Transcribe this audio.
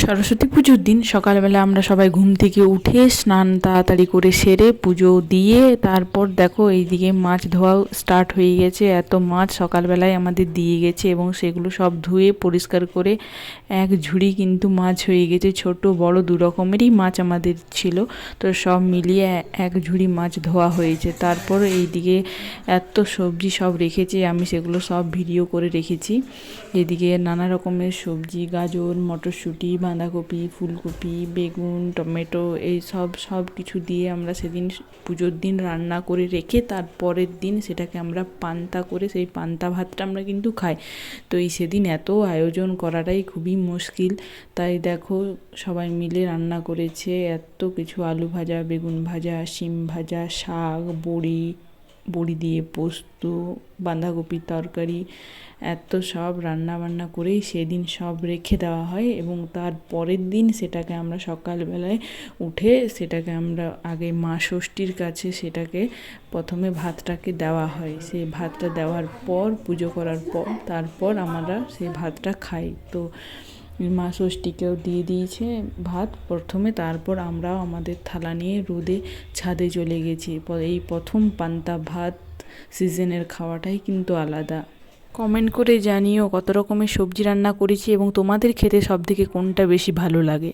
সরস্বতী পুজোর দিন সকালবেলা আমরা সবাই ঘুম থেকে উঠে স্নান তাড়াতাড়ি করে সেরে পুজো দিয়ে তারপর দেখো এইদিকে মাছ ধোয়াও স্টার্ট হয়ে গেছে। এত মাছ সকালবেলায় আমাদের দিয়ে গেছে এবং সেগুলো সব ধুয়ে পরিষ্কার করে এক ঝুড়ি কিন্তু মাছ হয়ে গেছে। ছোট বড় দু রকমেরই মাছ আমাদের ছিল, তো সব মিলিয়ে এক ঝুড়ি মাছ ধোয়া হয়েছে। তারপর এইদিকে এত সবজি সব রেখেছে, আমি সেগুলো সব ভিডিও করে রেখেছি। এদিকে নানা রকমের সবজি, গাজর, মটরশুঁটি, বাঁধাকপি, ফুলকপি, বেগুন, টমেটো, এই সব কিছু দিয়ে আমরা সেদিন পুজোর দিন রান্না করে রেখে তারপরের দিন সেটাকে আমরা পান্তা করে সেই পান্তা ভাতটা আমরা কিন্তু খাই। তো এই সেদিন এত আয়োজন করাটাই খুবই মুশকিল। তাই দেখো সবাই মিলে রান্না করেছে এত কিছু, আলু ভাজা, বেগুন ভাজা, শিম ভাজা, শাক, বড়ি দিয়ে পোস্ত, বাঁধাকপির তরকারি, এত সব রান্না বান্না করেই সেদিন সব রেখে দেওয়া হয় এবং তার পরের দিন সেটাকে আমরা সকালবেলায় উঠে সেটাকে আমরা আগে মা ষষ্ঠীর কাছে সেটাকে প্রথমে ভাতটাকে দেওয়া হয়। সেই ভাতটা দেওয়ার পর পুজো করার পর তারপর আমরা সেই ভাতটা খাই। তো মা ষষ্ঠীকেও দিয়ে দিয়েছে ভাত প্রথমে, তারপর আমরাও আমাদের থালা নিয়ে রোদে ছাদে চলে গেছি। এই প্রথম পান্তা ভাত সিজনের খাওয়াটাই কিন্তু আলাদা। কমেন্ট করে জানিও কত রকমের সবজি রান্না করেছি এবং তোমাদের খেতে সবথেকে কোনটা বেশি ভালো লাগে।